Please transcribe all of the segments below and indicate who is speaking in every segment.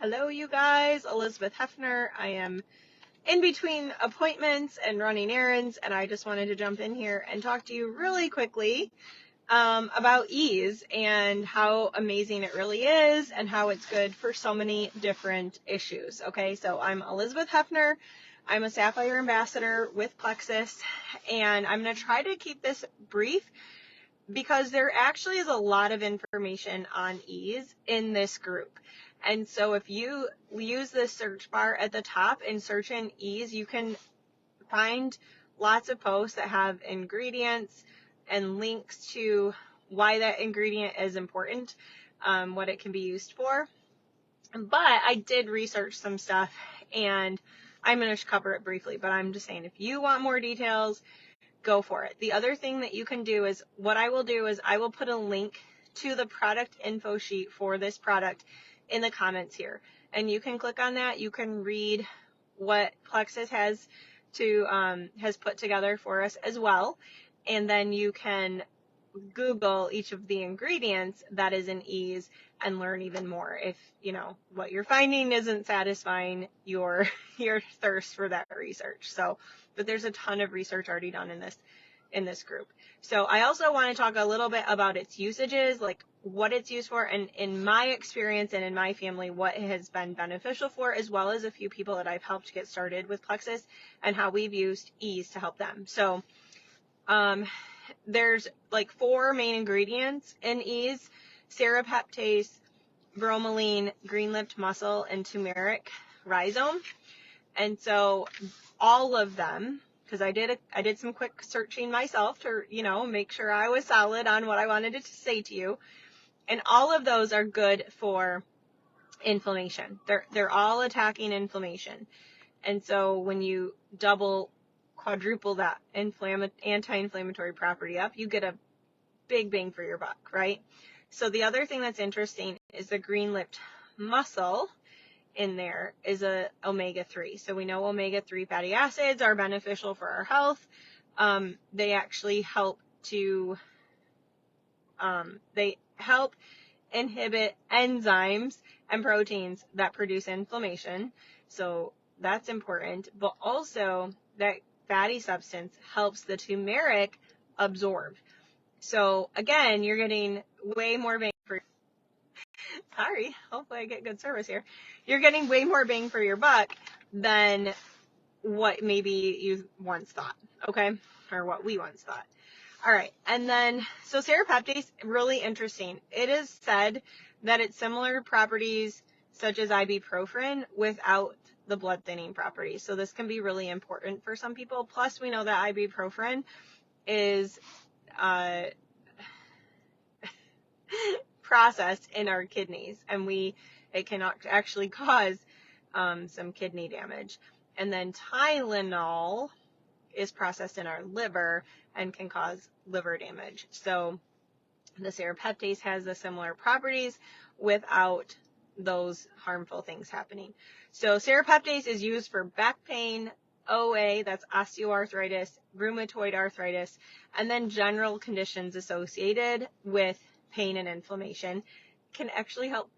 Speaker 1: Hello, you guys. Eilers-Heffner. I am in between appointments and running errands, and I just wanted to jump in here and talk to you really quickly about ease and how amazing it really is and how it's good for so many different issues. Okay, so I'm Eilers-Heffner. I'm a Sapphire Ambassador with Plexus, and I'm going to try to keep this brief because there actually is a lot of information on ease in this group. And so if you use the search bar at the top and search in ease, you can find lots of posts that have ingredients and links to why that ingredient is important, what it can be used for. But I did research some stuff, and I'm going to cover it briefly, but I'm just saying if you want more details, go for it. The other thing that you can do is, what I will do is I will put a link to the product info sheet for this product in the comments here. And you can click on that. You can read what Plexus has put together for us as well. And then you can Google each of the ingredients that is in ease and learn even more if, what you're finding isn't satisfying your thirst for that research. So, but there's a ton of research already done in this group. So I also want to talk a little bit about its usages, like what it's used for, and in my experience and in my family, what it has been beneficial for, as well as a few people that I've helped get started with Plexus and how we've used ease to help them. So there's like 4 main ingredients in ease: serapeptase, bromelain, green-lipped mussel, and turmeric rhizome. And so all of them, because I did some quick searching myself to, make sure I was solid on what I wanted to say to you. And all of those are good for inflammation. They're all attacking inflammation. And so when you quadruple that anti-inflammatory property up, you get a big bang for your buck, right? So the other thing that's interesting is the green-lipped mussel in there is a omega-3. So we know omega-3 fatty acids are beneficial for our health. They actually help inhibit enzymes and proteins that produce inflammation. So that's important. But also that fatty substance helps the turmeric absorb. So again, you're getting way more bang for Sorry, hopefully I get good service here. You're getting way more bang for your buck than what maybe you once thought, okay? Or what we once thought. All right, and then, so serapeptase, really interesting. It is said that it's similar properties such as ibuprofen without the blood thinning properties. So this can be really important for some people. Plus, we know that ibuprofen is processed in our kidneys, and it can actually cause some kidney damage. And then Tylenol is processed in our liver and can cause liver damage. So the serapeptase has the similar properties without those harmful things happening. So serapeptase is used for back pain, OA, that's osteoarthritis, rheumatoid arthritis, and then general conditions associated with pain and inflammation. Can actually help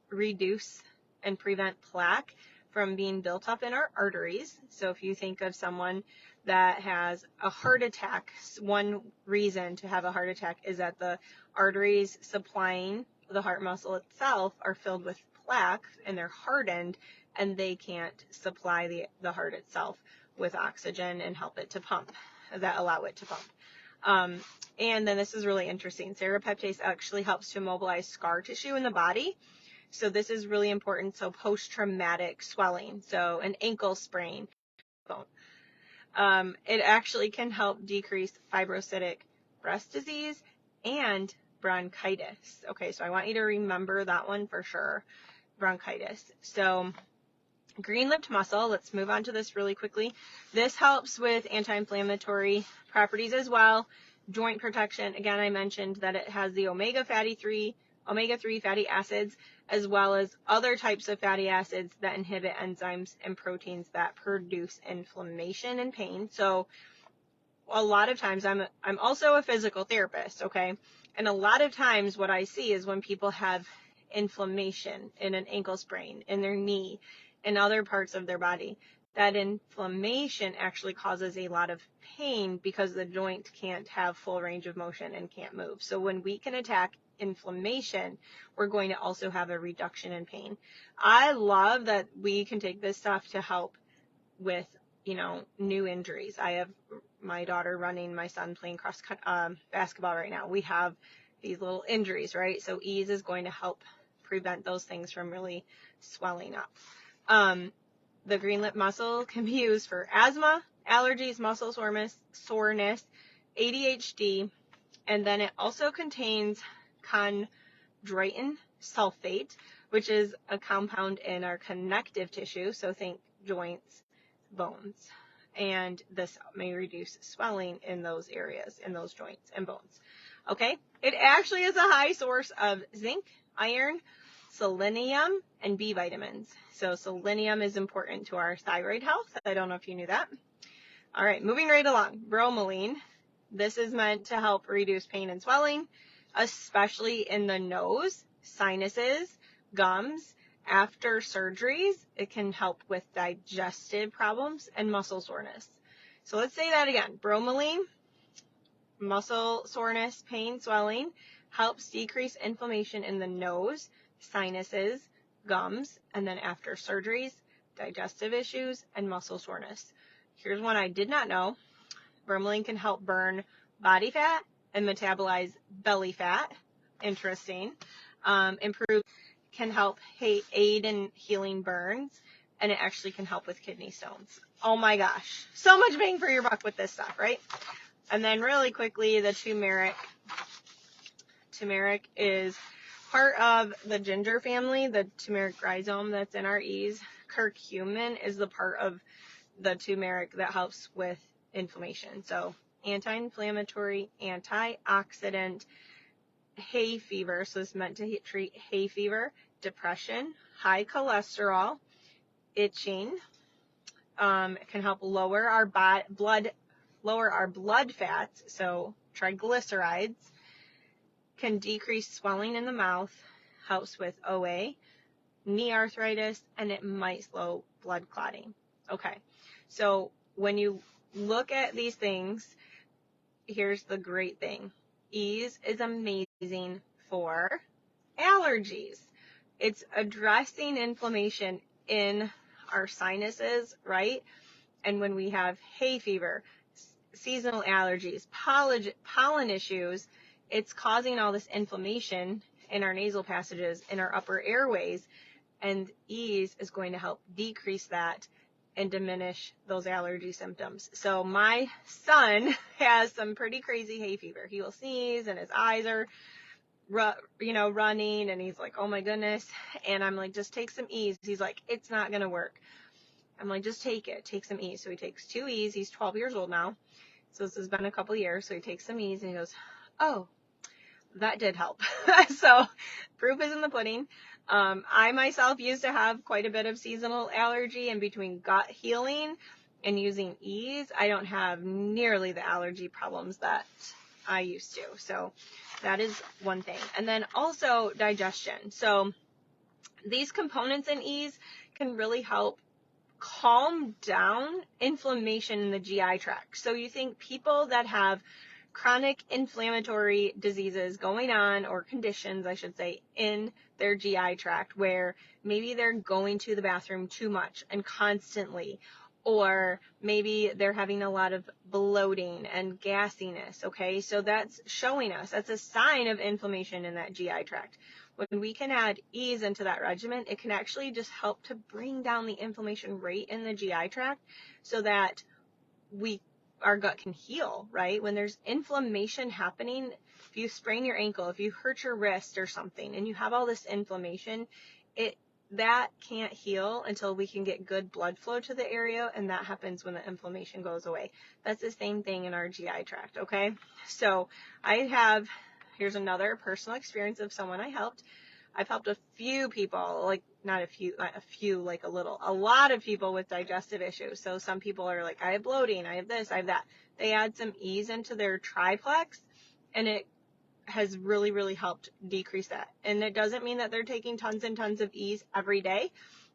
Speaker 1: reduce and prevent plaque from being built up in our arteries. So if you think of someone that has a heart attack, one reason to have a heart attack is that the arteries supplying the heart muscle itself are filled with plaque and they're hardened, and they can't supply the heart itself with oxygen and allow it to pump. And then this is really interesting. Serapeptase actually helps to immobilize scar tissue in the body. So this is really important. So post-traumatic swelling, so an ankle sprain, it actually can help decrease fibrocytic breast disease and bronchitis. Okay, so I want you to remember that one for sure, bronchitis. So green-lipped mussel, let's move on to this really quickly. This helps with anti-inflammatory properties as well. Joint protection, again, I mentioned that it has the omega-3 fatty acids, as well as other types of fatty acids that inhibit enzymes and proteins that produce inflammation and pain. So a lot of times, I'm also a physical therapist, okay? And a lot of times what I see is when people have inflammation in an ankle sprain, in their knee, in other parts of their body. That inflammation actually causes a lot of pain because the joint can't have full range of motion and can't move. So when we can attack inflammation, we're going to also have a reduction in pain. I love that we can take this stuff to help with, new injuries. I have my daughter running, my son playing basketball right now. We have these little injuries, right? So ease is going to help prevent those things from really swelling up. The green lip mussel can be used for asthma, allergies, muscle soreness, ADHD, and then it also contains chondroitin sulfate, which is a compound in our connective tissue, so think joints, bones, and this may reduce swelling in those areas, in those joints and bones. Okay, it actually is a high source of zinc, iron, selenium, and B vitamins. So selenium is important to our thyroid health. I don't know if you knew that. All right, moving right along. Bromelain. This is meant to help reduce pain and swelling, especially in the nose, sinuses, gums. After surgeries, it can help with digestive problems and muscle soreness. So let's say that again. Bromelain, muscle soreness, pain, swelling, helps decrease inflammation in the nose, sinuses, gums, and then after surgeries, digestive issues, and muscle soreness. Here's one I did not know. Bromelain can help burn body fat and metabolize belly fat. Interesting. Can help aid in healing burns, and it actually can help with kidney stones. Oh my gosh. So much bang for your buck with this stuff, right? And then really quickly, the turmeric. Turmeric is part of the ginger family, the turmeric rhizome that's in our E's. Curcumin is the part of the turmeric that helps with inflammation. So anti-inflammatory, antioxidant, hay fever. So it's meant to treat hay fever, depression, high cholesterol, itching. It can help lower our blood fats. So triglycerides. Can decrease swelling in the mouth, helps with OA, knee arthritis, and it might slow blood clotting. Okay, so when you look at these things, here's the great thing. Ease is amazing for allergies. It's addressing inflammation in our sinuses, right? And when we have hay fever, seasonal allergies, pollen issues, it's causing all this inflammation in our nasal passages, in our upper airways, and ease is going to help decrease that and diminish those allergy symptoms. So my son has some pretty crazy hay fever. He will sneeze and his eyes are, running, and he's like, oh my goodness. And I'm like, just take some ease. He's like, it's not going to work. I'm like, just take some ease. So he takes 2 E's. He's 12 years old now. So this has been a couple years. So he takes some ease and he goes, oh, that did help. So proof is in the pudding. I myself used to have quite a bit of seasonal allergy, and between gut healing and using ease, I don't have nearly the allergy problems that I used to. So that is one thing. And then also digestion. So these components in ease can really help calm down inflammation in the GI tract. So you think people that have chronic inflammatory diseases going on, or conditions, I should say, in their GI tract, where maybe they're going to the bathroom too much and constantly, or maybe they're having a lot of bloating and gassiness, okay? So that's showing us, that's a sign of inflammation in that GI tract. When we can add ease into that regimen, it can actually just help to bring down the inflammation rate in the GI tract so that our gut can heal, right? When there's inflammation happening, if you sprain your ankle, if you hurt your wrist or something, and you have all this inflammation, that can't heal until we can get good blood flow to the area, and that happens when the inflammation goes away. That's the same thing in our GI tract, okay? So here's another personal experience of someone I helped. I've helped a few people, a lot of people with digestive issues. So some people are like, I have bloating, I have this, I have that. They add some ease into their triplex, and it has really, really helped decrease that. And it doesn't mean that they're taking tons and tons of E's every day.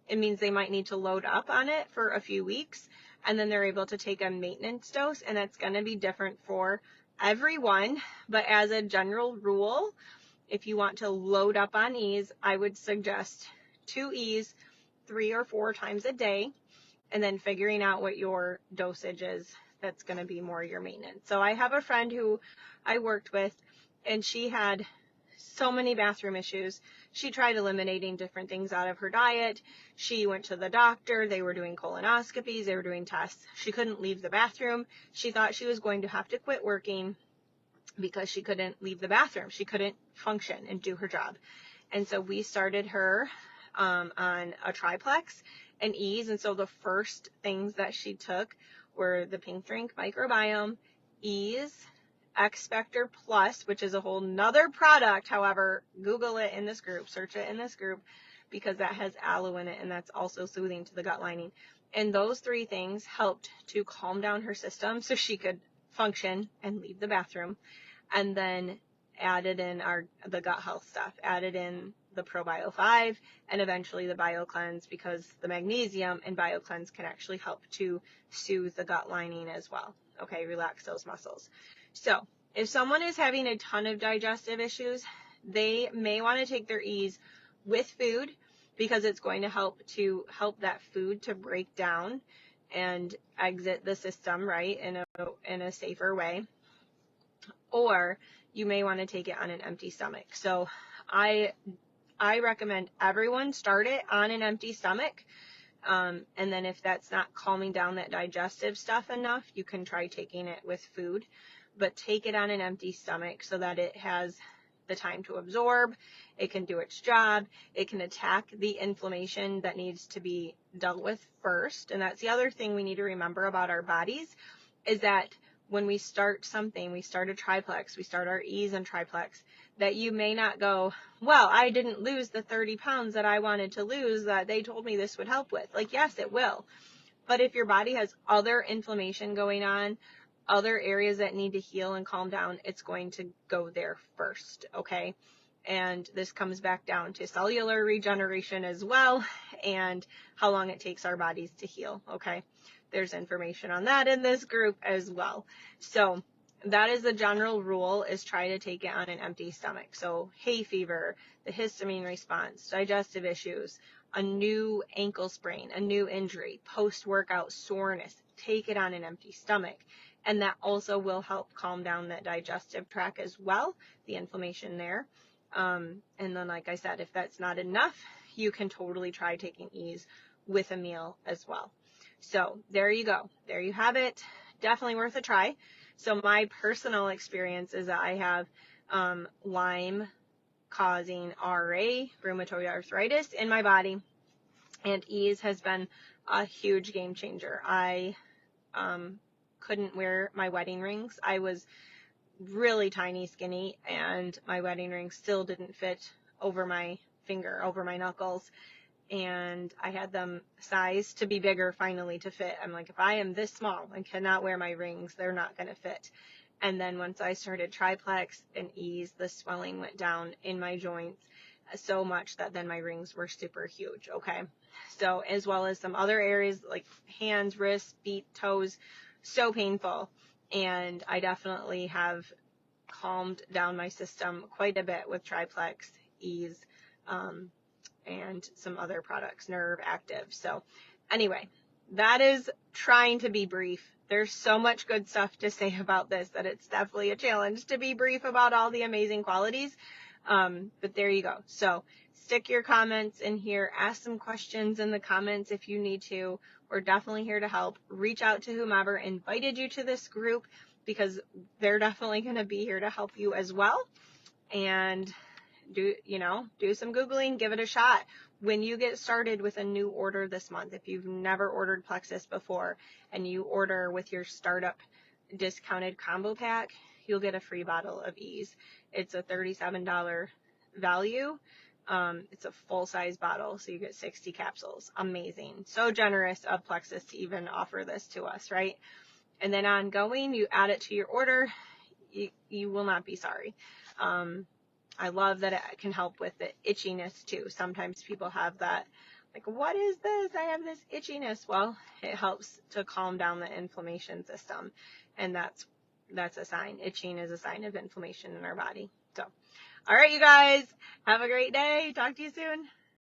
Speaker 1: It means they might need to load up on it for a few weeks, and then they're able to take a maintenance dose, and that's going to be different for everyone. But as a general rule, if you want to load up on E's, I would suggest 2 E's 3 or 4 times a day, and then figuring out what your dosage is that's going to be more your maintenance. So I have a friend who I worked with, and she had so many bathroom issues. She tried eliminating different things out of her diet. She went to the doctor. They were doing colonoscopies. They were doing tests. She couldn't leave the bathroom. She thought she was going to have to quit working because she couldn't leave the bathroom. She couldn't function and do her job. And so we started her on a triplex and E's. And so the first things that she took were the Pink Drink Microbiome, E's, X-Factor Plus, which is a whole nother product. However, Google it in this group, search it in this group, because that has aloe in it, and that's also soothing to the gut lining. And those 3 things helped to calm down her system so she could function and leave the bathroom. And then added in the gut health stuff, added in the ProBio 5, and eventually the BioCleanse, because the magnesium in BioCleanse can actually help to soothe the gut lining as well. Okay, relax those muscles. So if someone is having a ton of digestive issues, they may want to take their E's with food, because it's going to help that food to break down and exit the system, right, in a safer way. Or you may want to take it on an empty stomach. So I recommend everyone start it on an empty stomach. And then if that's not calming down that digestive stuff enough, you can try taking it with food. But take it on an empty stomach so that it has the time to absorb. It can do its job. It can attack the inflammation that needs to be dealt with first. And that's the other thing we need to remember about our bodies, is that when we start something, we start a triplex, we start our E's and triplex, that you may not go, well, I didn't lose the 30 pounds that I wanted to lose that they told me this would help with. Like, yes, it will. But if your body has other inflammation going on, other areas that need to heal and calm down, it's going to go there first, okay? And this comes back down to cellular regeneration as well, and how long it takes our bodies to heal, okay? There's information on that in this group as well. So that is the general rule, is try to take it on an empty stomach. So hay fever, the histamine response, digestive issues, a new ankle sprain, a new injury, post-workout soreness, take it on an empty stomach. And that also will help calm down that digestive tract as well, the inflammation there. And then, like I said, if that's not enough, you can totally try taking E's with a meal as well. So there you go. There you have it. Definitely worth a try. So my personal experience is that I have Lyme causing RA, rheumatoid arthritis, in my body. And E's has been a huge game changer. I couldn't wear my wedding rings. I was really tiny, skinny, and my wedding ring still didn't fit over my finger, over my knuckles. And I had them sized to be bigger finally to fit. I'm like, if I am this small and cannot wear my rings, they're not going to fit. And then once I started triplex and E's, the swelling went down in my joints so much that then my rings were super huge, okay? So as well as some other areas like hands, wrists, feet, toes, so painful. And I definitely have calmed down my system quite a bit with triplex, E's, and some other products, Nerve Active. So anyway, that is trying to be brief. There's so much good stuff to say about this that it's definitely a challenge to be brief about all the amazing qualities. But there you go. So stick your comments in here. Ask some questions in the comments if you need to. We're definitely here to help. Reach out to whomever invited you to this group, because they're definitely going to be here to help you as well. And do some Googling, give it a shot. When you get started with a new order this month, if you've never ordered Plexus before and you order with your startup discounted combo pack, you'll get a free bottle of E's. It's a $37 value. It's a full-size bottle, so you get 60 capsules. Amazing. So generous of Plexus to even offer this to us, right? And then ongoing, you add it to your order. You will not be sorry. I love that it can help with the itchiness too. Sometimes people have that, like, what is this? I have this itchiness. Well, it helps to calm down the inflammation system. And that's a sign. Itching is a sign of inflammation in our body. So, all right, you guys, have a great day. Talk to you soon.